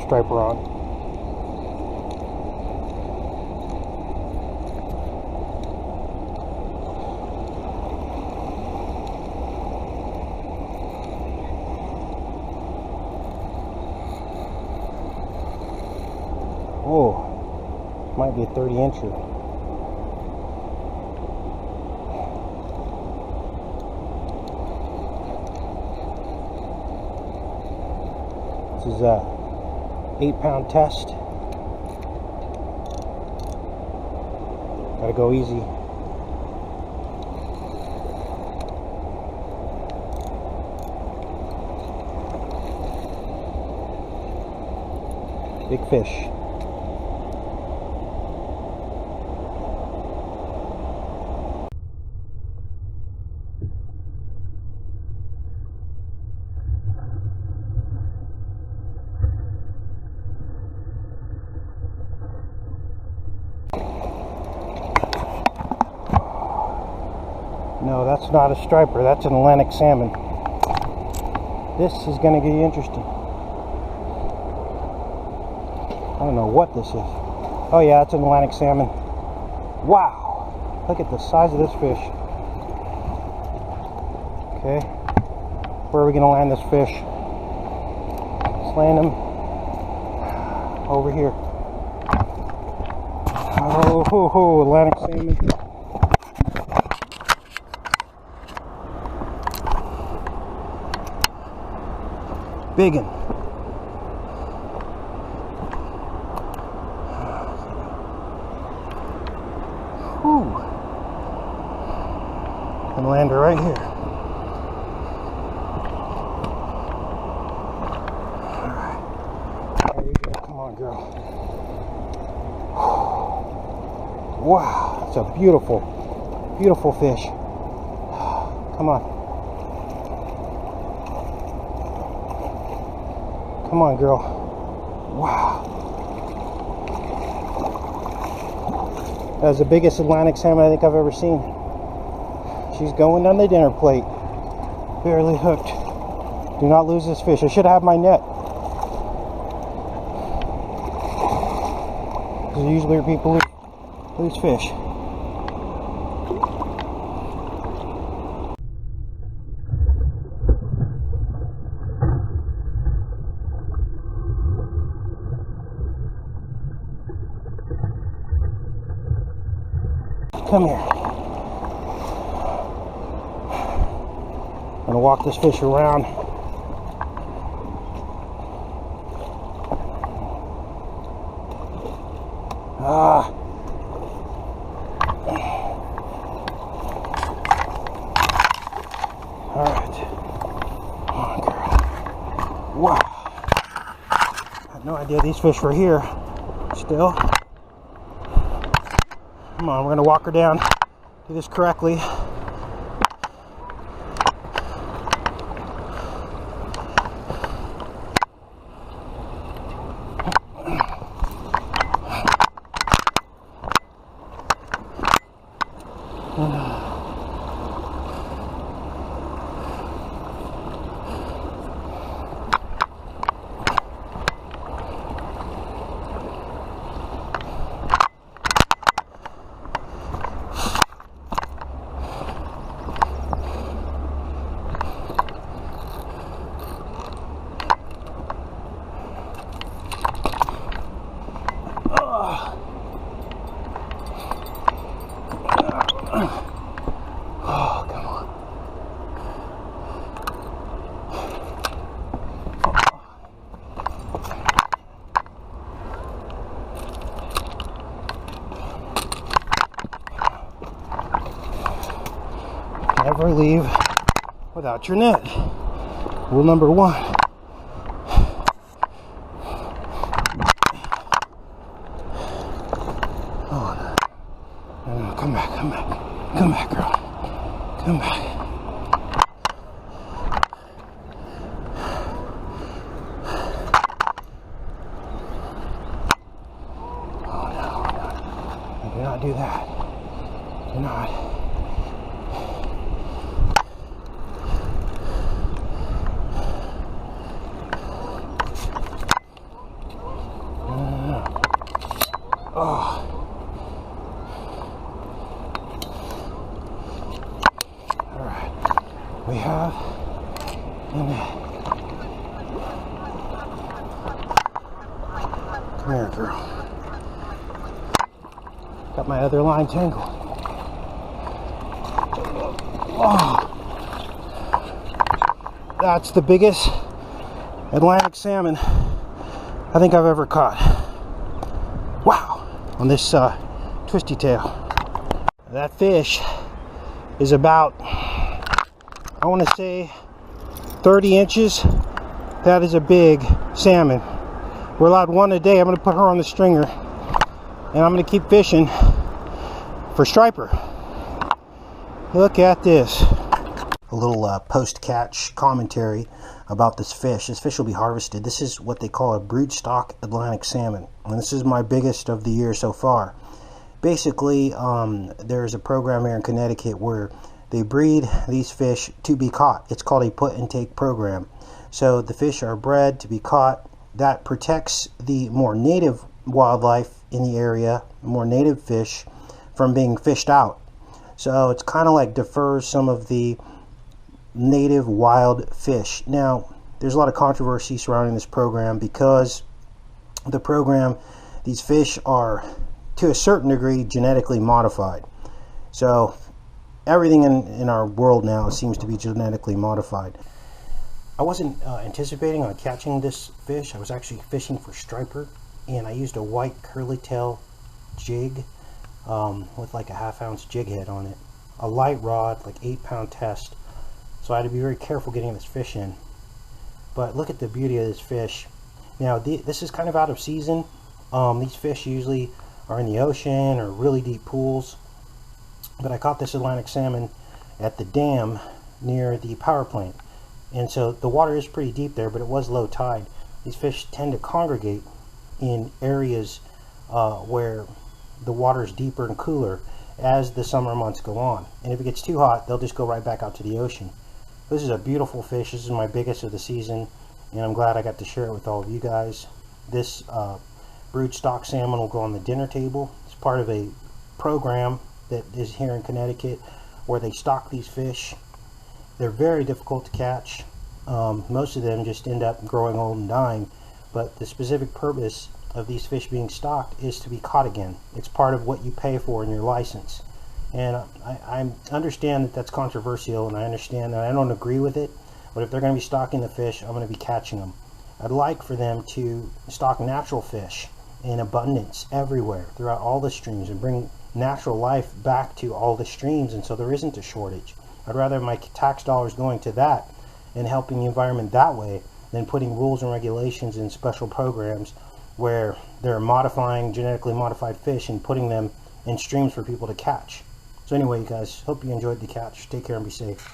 striper on. Oh, might be a 30-incher. This is a 8-pound test. Gotta go easy. Big fish. No, that's not a striper, that's an Atlantic salmon. This is going to get interesting. I don't know what this is. Oh yeah, it's an Atlantic salmon. Wow! Look at the size of this fish. Okay. Where are we going to land this fish? Let's land him over here. Oh, Atlantic salmon. Big one. Whew. And land her right here. Alright. There you go. Come on, girl. Wow. That's a beautiful, beautiful fish. Come on. Come on, girl. Wow. That's the biggest Atlantic salmon I think I've ever seen. She's going on the dinner plate. Barely hooked. Do not lose this fish. I should have my net. Because usually people lose fish. Come here. I'm gonna walk this fish around. Ah. All right. Come on, girl. Wow. I had no idea these fish were here still. Come on, we're going to walk her down. Do this correctly. Oh, come on. Never leave without your net. Rule number 1. Oh, no, come back, come back. Come back, girl. Come back. Oh, no. Do not do that. Do not. Come here, girl. Got my other line tangled. Oh, that's the biggest Atlantic salmon I think I've ever caught. Wow, on this twisty tail. That fish is about, I want to say 30 inches. That is a big salmon. We're allowed one a day. I'm going to put her on the stringer and I'm going to keep fishing for striper. Look at this. A little post-catch commentary about this fish. This fish will be harvested. This is what they call a broodstock Atlantic salmon, and this is my biggest of the year so far. Basically, there's a program here in Connecticut where they breed these fish to be caught. It's called a put and take program. So the fish are bred to be caught. That protects the more native wildlife in the area, more native fish, from being fished out. So it's kind of like defers some of the native wild fish. Now, there's a lot of controversy surrounding this program because the program, these fish are to a certain degree genetically modified. So everything in our world now seems to be genetically modified. I wasn't anticipating on catching this fish. I was actually fishing for striper, and I used a white curly tail jig with like a 1/2 ounce jig head on it, a light rod, like 8-pound test. So I had to be very careful getting this fish in. But look at the beauty of this fish. Now this is kind of out of season. These fish usually are in the ocean or really deep pools. But I caught this Atlantic salmon at the dam near the power plant. And so the water is pretty deep there, but it was low tide. These fish tend to congregate in areas where the water is deeper and cooler as the summer months go on. And if it gets too hot, they'll just go right back out to the ocean. This is a beautiful fish. This is my biggest of the season, and I'm glad I got to share it with all of you guys. This broodstock salmon will go on the dinner table. It's part of a program that is here in Connecticut where they stock these fish. They're very difficult to catch. Most of them just end up growing old and dying, but the specific purpose of these fish being stocked is to be caught again. It's part of what you pay for in your license. And I understand that that's controversial, and I understand that I don't agree with it, but if they're going to be stocking the fish, I'm going to be catching them. I'd like for them to stock natural fish in abundance everywhere throughout all the streams and bring natural life back to all the streams, and so there isn't a shortage. I'd rather have my tax dollars going to that and helping the environment that way than putting rules and regulations in special programs where they're modifying genetically modified fish and putting them in streams for people to catch. So anyway, you guys, hope you enjoyed the catch. Take care and be safe.